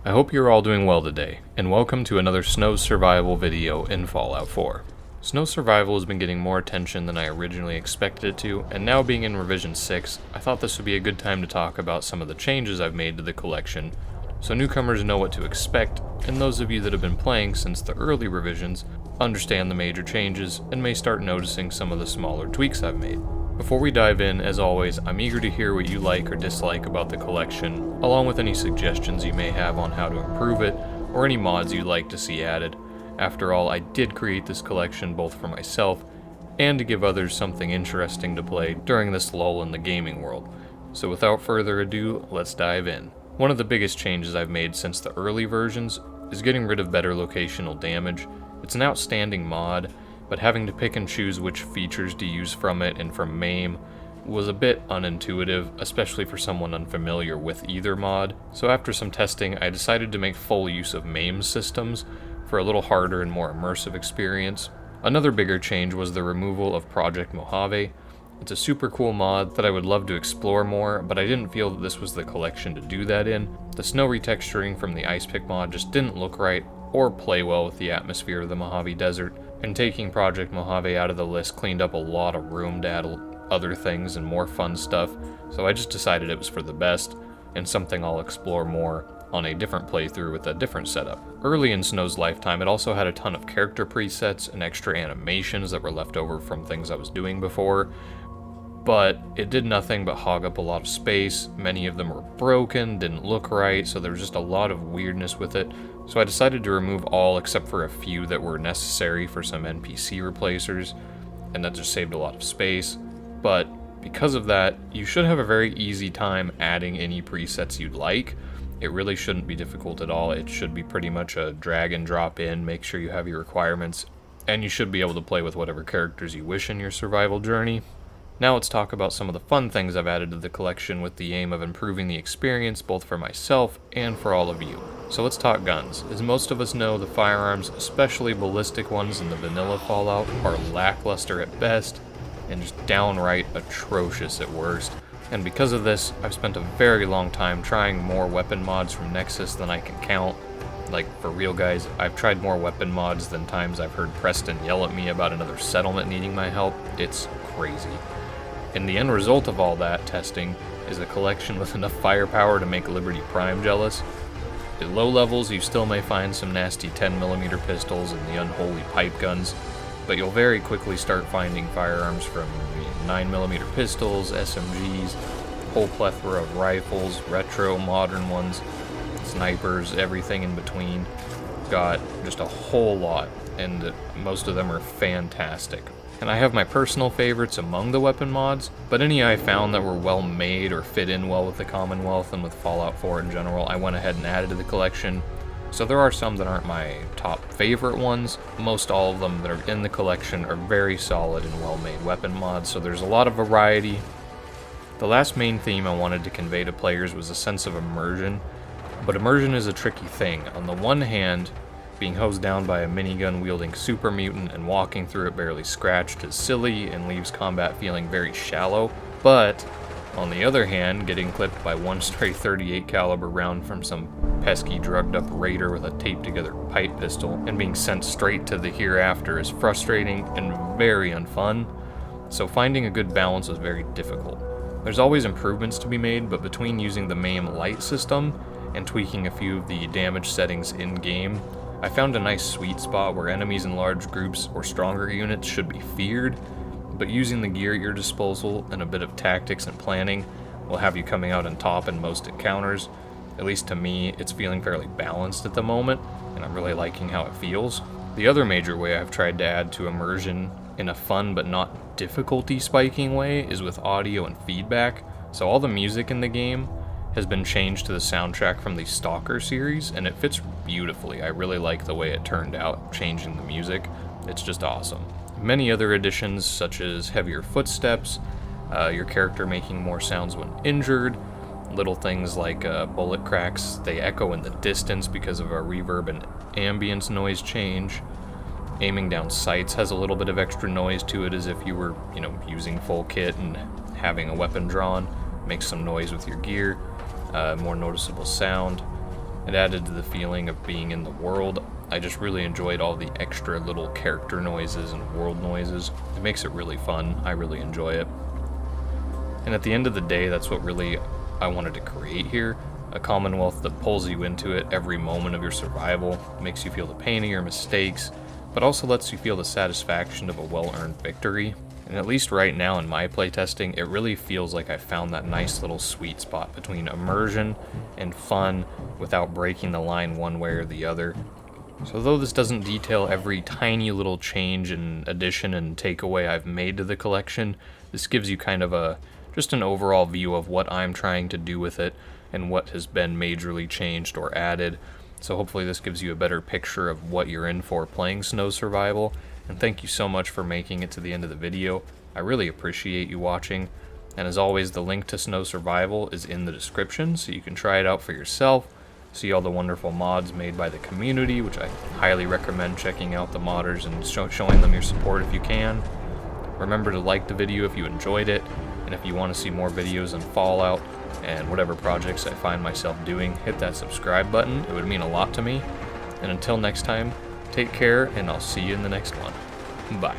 I hope you're all doing well today, and welcome to another snow survival video in Fallout 4. Snow survival has been getting more attention than I originally expected it to, and now being in revision 6, I thought this would be a good time to talk about some of the changes I've made to the collection, so newcomers know what to expect, and those of you that have been playing since the early revisions understand the major changes and may start noticing some of the smaller tweaks I've made. Before we dive in, as always, I'm eager to hear what you like or dislike about the collection, along with any suggestions you may have on how to improve it, or any mods you'd like to see added. After all, I did create this collection both for myself and to give others something interesting to play during this lull in the gaming world. So without further ado, let's dive in. One of the biggest changes I've made since the early versions is getting rid of better locational damage. It's an outstanding mod, but having to pick and choose which features to use from it and from MAME was a bit unintuitive, especially for someone unfamiliar with either mod. So after some testing, I decided to make full use of MAME systems for a little harder and more immersive experience. Another bigger change was the removal of Project Mojave. It's a super cool mod that I would love to explore more, but I didn't feel that this was the collection to do that in. The snow retexturing from the Ice Pick mod just didn't look right or play well with the atmosphere of the Mojave Desert, and taking Project Mojave out of the list cleaned up a lot of room to add other things and more fun stuff, so I just decided it was for the best, and something I'll explore more on a different playthrough with a different setup. Early in Snow's lifetime, it also had a ton of character presets and extra animations that were left over from things I was doing before, but it did nothing but hog up a lot of space. Many of them were broken, didn't look right, so there was just a lot of weirdness with it. So I decided to remove all except for a few that were necessary for some NPC replacers, and that just saved a lot of space. But because of that, you should have a very easy time adding any presets you'd like. It really shouldn't be difficult at all. It should be pretty much a drag and drop in, make sure you have your requirements, and you should be able to play with whatever characters you wish in your survival journey. Now let's talk about some of the fun things I've added to the collection with the aim of improving the experience both for myself and for all of you. So let's talk guns. As most of us know, the firearms, especially ballistic ones in the vanilla Fallout, are lackluster at best and just downright atrocious at worst. And because of this, I've spent a very long time trying more weapon mods from Nexus than I can count. Like, for real guys, I've tried more weapon mods than times I've heard Preston yell at me about another settlement needing my help. It's crazy. And the end result of all that testing is a collection with enough firepower to make Liberty Prime jealous. At low levels, you still may find some nasty 10mm pistols and the unholy pipe guns, but you'll very quickly start finding firearms from 9mm pistols, SMGs, a whole plethora of rifles, retro, modern ones, snipers, everything in between. Got just a whole lot, and most of them are fantastic. And I have my personal favorites among the weapon mods, but any I found that were well made or fit in well with the Commonwealth and with Fallout 4 in general, I went ahead and added to the collection. So there are some that aren't my top favorite ones. Most all of them that are in the collection are very solid and well-made weapon mods, so there's a lot of variety. The last main theme I wanted to convey to players was a sense of immersion, but immersion is a tricky thing. On the one hand, being hosed down by a minigun-wielding super mutant and walking through it barely scratched is silly and leaves combat feeling very shallow, but on the other hand, getting clipped by one stray 38 caliber round from some pesky drugged-up raider with a taped-together pipe pistol and being sent straight to the hereafter is frustrating and very unfun, so finding a good balance was very difficult. There's always improvements to be made, but between using the MAME light system and tweaking a few of the damage settings in-game, I found a nice sweet spot where enemies in large groups or stronger units should be feared, but using the gear at your disposal and a bit of tactics and planning will have you coming out on top in most encounters. At least to me, it's feeling fairly balanced at the moment, and I'm really liking how it feels. The other major way I've tried to add to immersion in a fun but not difficulty spiking way is with audio and feedback. So all the music in the game has been changed to the soundtrack from the Stalker series, and it fits beautifully. I really like the way it turned out, changing the music. It's just awesome. Many other additions, such as heavier footsteps, your character making more sounds when injured, little things like bullet cracks, they echo in the distance because of our reverb and ambience noise change. Aiming down sights has a little bit of extra noise to it as if you were, using full kit and having a weapon drawn. Makes some noise with your gear, more noticeable sound. It added to the feeling of being in the world. I just really enjoyed all the extra little character noises and world noises. It makes it really fun. I really enjoy it. And at the end of the day, that's what really I wanted to create here. A Commonwealth that pulls you into it every moment of your survival, makes you feel the pain of your mistakes, but also lets you feel the satisfaction of a well-earned victory. And at least right now in my playtesting, it really feels like I found that nice little sweet spot between immersion and fun without breaking the line one way or the other. So though this doesn't detail every tiny little change and addition and takeaway I've made to the collection, this gives you kind of just an overall view of what I'm trying to do with it and what has been majorly changed or added. So hopefully this gives you a better picture of what you're in for playing Snow Survival. And thank you so much for making it to the end of the video. I really appreciate you watching. And as always, the link to Snow Survival is in the description, so you can try it out for yourself, see all the wonderful mods made by the community, which I highly recommend checking out the modders and showing them your support if you can. Remember to like the video if you enjoyed it, and if you want to see more videos on Fallout and whatever projects I find myself doing, hit that subscribe button. It would mean a lot to me. And until next time, take care, and I'll see you in the next one. Bye.